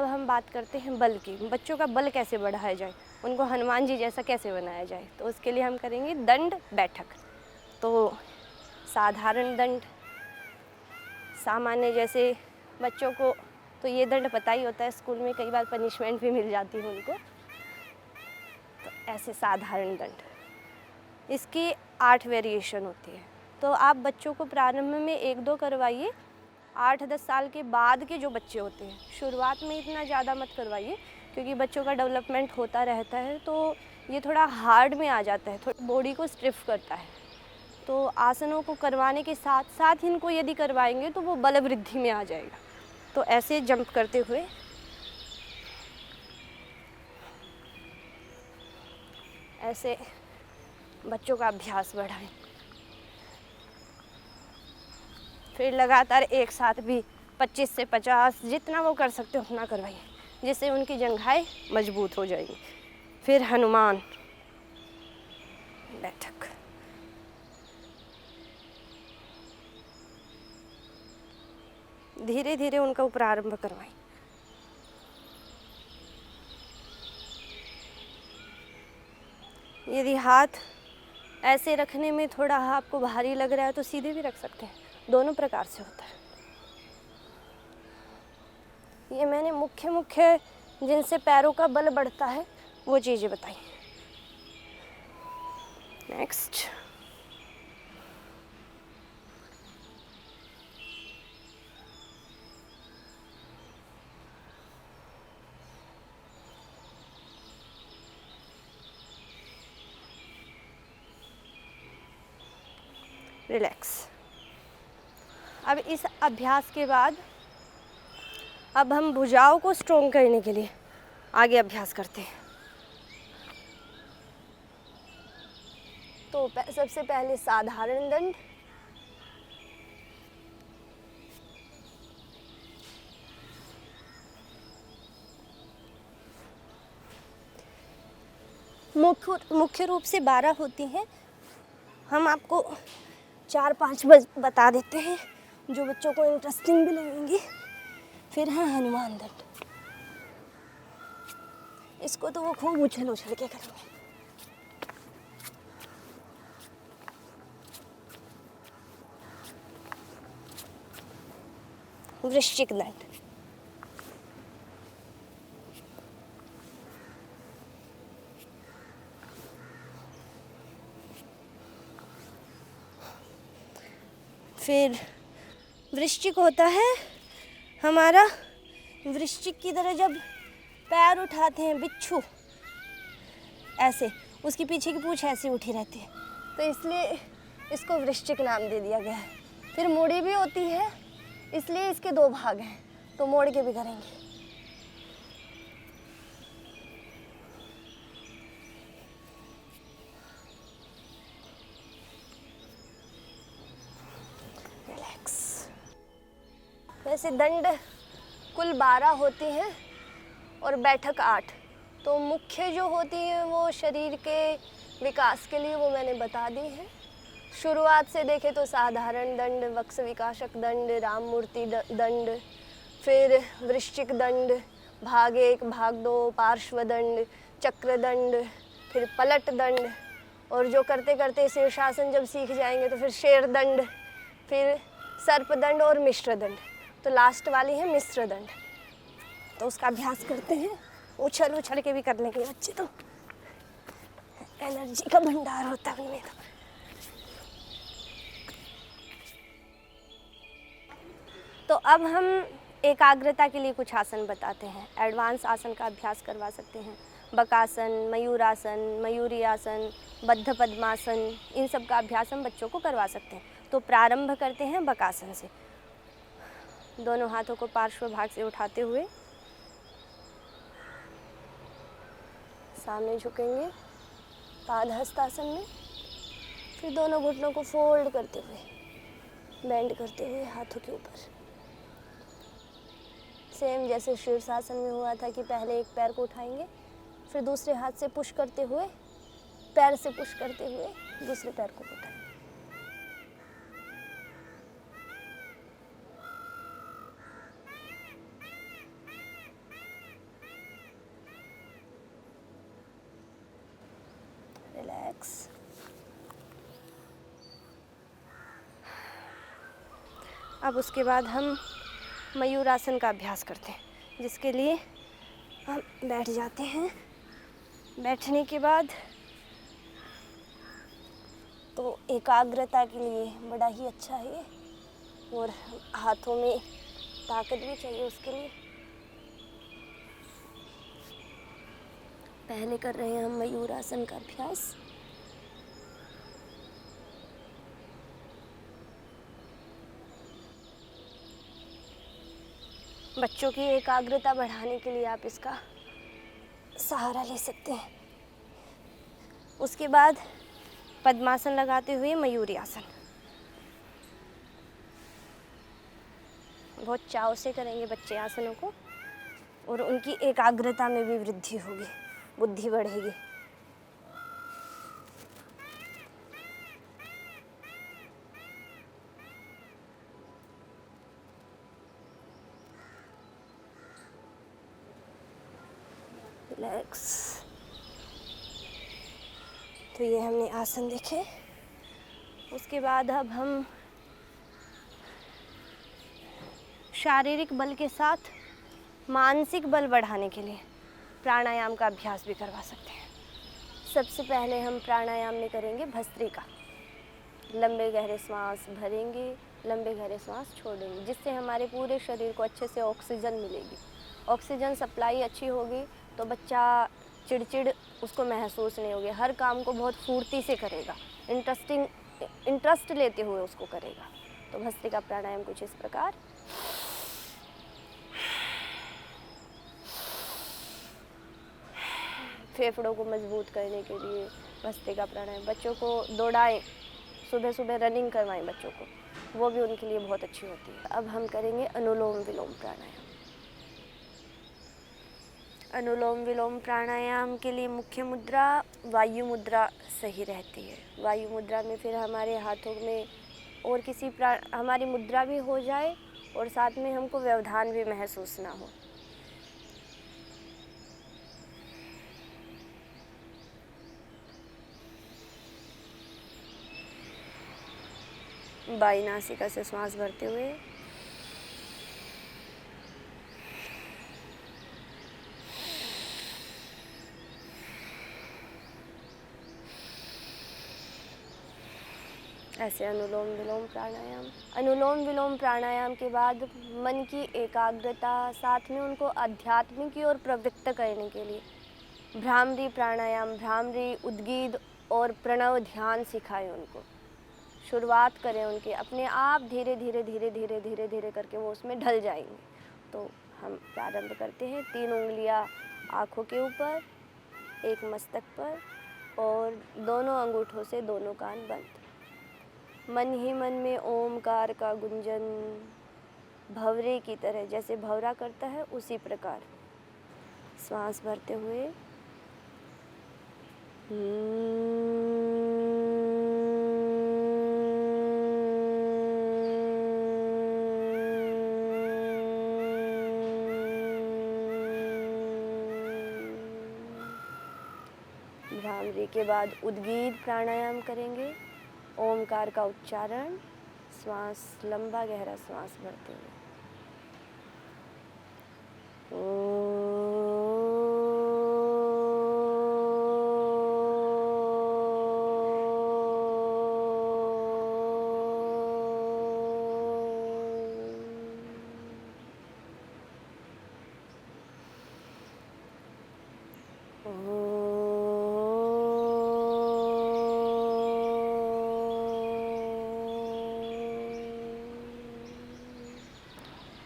अब हम बात करते हैं बल की। बच्चों का बल कैसे बढ़ाया जाए, उनको हनुमान जी जैसा कैसे बनाया जाए। तो उसके लिए हम करेंगे दंड बैठक। तो साधारण दंड, सामान्य, जैसे बच्चों को तो ये दंड पता ही होता है, स्कूल में कई बार पनिशमेंट भी मिल जाती है उनको। तो ऐसे साधारण दंड, इसकी 8 वेरिएशन होती है। तो आप बच्चों को प्रारंभ में 1-2 करवाइए। 8-10 साल के बाद के जो बच्चे होते हैं, शुरुआत में इतना ज़्यादा मत करवाइए, क्योंकि बच्चों का डेवलपमेंट होता रहता है, तो ये थोड़ा हार्ड में आ जाता है, थोड़ा बॉडी को स्टिफ करता है। तो आसनों को करवाने के साथ साथ इनको यदि करवाएंगे तो वो बल वृद्धि में आ जाएगा। तो ऐसे जंप करते हुए ऐसे बच्चों का अभ्यास बढ़ाएं। फिर लगातार एक साथ भी 25 से 50 जितना वो कर सकते हो उतना करवाइए, जिससे उनकी जंघाएं मजबूत हो जाएंगी। फिर हनुमान बैठक। धीरे धीरे उनका प्रारंभ करवाएं। यदि हाथ ऐसे रखने में थोड़ा आपको भारी लग रहा है तो सीधे भी रख सकते हैं, दोनों प्रकार से होता है। ये मैंने मुख्य जिनसे पैरों का बल बढ़ता है वो चीज़ें बताई। Next, relax. अब इस अभ्यास के बाद अब हम भुजाओं को स्ट्रोंग करने के लिए आगे अभ्यास करते हैं। तो सबसे पहले साधारण दंड, मुख्य रूप से 12 होती हैं। हम आपको 4-5 बता देते हैं जो बच्चों को इंटरेस्टिंग भी लगेंगी। फिर है हनुमान दंड, इसको तो वो खूब उछल उछल के करेंगे। वृश्चिक दंड, फिर वृश्चिक होता है हमारा, वृश्चिक की तरह जब पैर उठाते हैं बिच्छू ऐसे, उसके पीछे की पूंछ ऐसी उठी रहती है, तो इसलिए इसको वृश्चिक नाम दे दिया गया है। फिर मोड़ी भी होती है, इसलिए इसके 2 भाग हैं, तो मोड़ के भी करेंगे। रिलैक्स। वैसे दंड कुल 12 होती हैं और बैठक 8। तो मुख्य जो होती है वो शरीर के विकास के लिए वो मैंने बता दी है। शुरुआत से देखें तो साधारण दंड, वक्ष विकासक दंड, राम मूर्ति दंड, फिर वृश्चिक दंड, भाग 1, भाग 2, पार्श्व दंड, चक्र दंड, फिर पलट दंड, और जो करते करते शीर्षासन जब सीख जाएंगे तो फिर शेर दंड, फिर सर्प दंड और मिश्र दंड। तो लास्ट वाली है मिश्र दंड। तो उसका अभ्यास करते हैं। उछल उछल के भी कर लेंगे बच्चे, तो एनर्जी का भंडार होता है उनमें। तो अब हम एकाग्रता के लिए कुछ आसन बताते हैं। एडवांस आसन का अभ्यास करवा सकते हैं। बकासन, मयूरासन, मयूरी आसन, बद्ध पद्मासन, इन सब का अभ्यास हम बच्चों को करवा सकते हैं। तो प्रारंभ करते हैं बकासन से। दोनों हाथों को पार्श्व भाग से उठाते हुए सामने झुकेंगे पादहस्तासन में। फिर दोनों घुटनों को फोल्ड करते हुए, बेंड करते हुए हाथों के ऊपर, सेम जैसे शीर्षासन में हुआ था कि पहले एक पैर को उठाएंगे, फिर दूसरे हाथ से पुश करते हुए, पैर से पुश करते हुए दूसरे पैर को उठाएंगे। रिलैक्स। अब उसके बाद हम मयूरासन का अभ्यास करते हैं, जिसके लिए हम बैठ जाते हैं। बैठने के बाद तो एकाग्रता के लिए बड़ा ही अच्छा है, और हाथों में ताकत भी चाहिए उसके लिए। पहले कर रहे हैं हम मयूरासन का अभ्यास। बच्चों की एकाग्रता बढ़ाने के लिए आप इसका सहारा ले सकते हैं। उसके बाद पद्मासन लगाते हुए मयूरी आसन। बहुत चाव से करेंगे बच्चे आसनों को, और उनकी एकाग्रता में भी वृद्धि होगी, बुद्धि बढ़ेगी। रिलैक्स। तो ये हमने आसन देखे। उसके बाद अब हम शारीरिक बल के साथ मानसिक बल बढ़ाने के लिए प्राणायाम का अभ्यास भी करवा सकते हैं। सबसे पहले हम प्राणायाम में करेंगे भस्त्रिका। लंबे गहरे सांस भरेंगे, लंबे गहरे सांस छोड़ेंगे, जिससे हमारे पूरे शरीर को अच्छे से ऑक्सीजन मिलेगी। ऑक्सीजन सप्लाई अच्छी होगी तो बच्चा चिड़चिड़ उसको महसूस नहीं होगी, हर काम को बहुत फुर्ती से करेगा, इंटरेस्ट लेते हुए उसको करेगा। तो भस्त्रिका प्राणायाम कुछ इस प्रकार। फेफड़ों को मजबूत करने के लिए भस्त्रिका प्राणायाम। बच्चों को दौड़ाएं, सुबह सुबह रनिंग करवाएं बच्चों को, वो भी उनके लिए बहुत अच्छी होती है। अब हम करेंगे अनुलोम विलोम प्राणायाम। अनुलोम विलोम प्राणायाम के लिए मुख्य मुद्रा वायु मुद्रा सही रहती है। वायु मुद्रा में फिर हमारे हाथों में और किसी हमारी मुद्रा भी हो जाए, और साथ में हमको व्यवधान भी महसूस ना हो। बाई नासिका से श्वास भरते हुए ऐसे अनुलोम विलोम प्राणायाम। अनुलोम विलोम प्राणायाम के बाद मन की एकाग्रता, साथ में उनको अध्यात्म की ओर प्रवृत्त करने के लिए भ्रामरी प्राणायाम, भ्रामरी, उद्गीत और प्रणव ध्यान सिखाएं उनको। शुरुआत करें उनके, अपने आप धीरे धीरे धीरे धीरे धीरे धीरे करके वो उसमें ढल जाएंगे। तो हम प्रारंभ करते हैं। 3 उंगलियां आँखों के ऊपर, एक मस्तक पर, और दोनों अंगूठों से दोनों कान बंद। मन ही मन में ओमकार का गुंजन भंवरे की तरह, जैसे भंवरा करता है उसी प्रकार श्वास भरते हुए भ्रामरी के बाद उद्गीत प्राणायाम करेंगे। ओमकार का उच्चारण, श्वास लंबा गहरा श्वास भरते हुए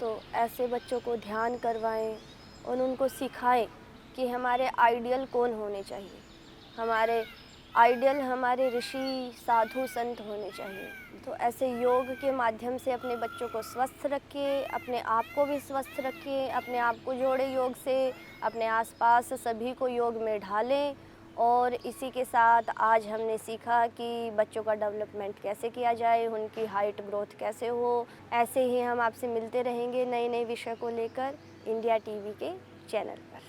तो ऐसे बच्चों को ध्यान करवाएं और उनको सिखाएं कि हमारे आइडियल कौन होने चाहिए। हमारे आइडियल हमारे ऋषि, साधु, संत होने चाहिए। तो ऐसे योग के माध्यम से अपने बच्चों को स्वस्थ रखिए, अपने आप को भी स्वस्थ रखिए, अपने आप को जोड़े योग से, अपने आसपास सभी को योग में ढालें। और इसी के साथ आज हमने सीखा कि बच्चों का डेवलपमेंट कैसे किया जाए, उनकी हाइट ग्रोथ कैसे हो। ऐसे ही हम आपसे मिलते रहेंगे नए नए विषय को लेकर इंडिया टीवी के चैनल पर।